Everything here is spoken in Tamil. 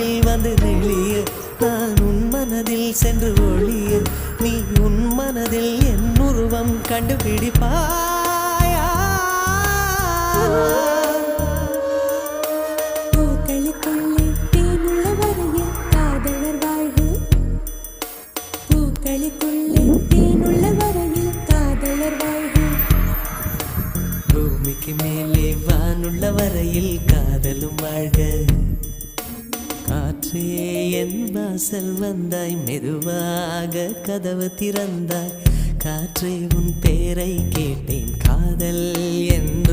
அருகில் வந்து நெளிய நான் உன் மனதில் சென்று ஒளிய நீ உன் மனதில் என் உருவம் கண்டுபிடிப்பாயா பூக்களுக்குள்ளே தேனுள்ள வரையில் காதலர் வாழ்வு பூக்களுக்குள்ளே தேனுள்ள வரையில் காதலர் வாழ்வு பூமிக்கு மேலே வானுள்ள வரையில் காதலும் வாழ்க காற்றே என் வாசல் வந்தாய் மெதுவாக கதவு திறந்தாய் காற்றே உன் பேரை கேட்டேன் காதல் என்ற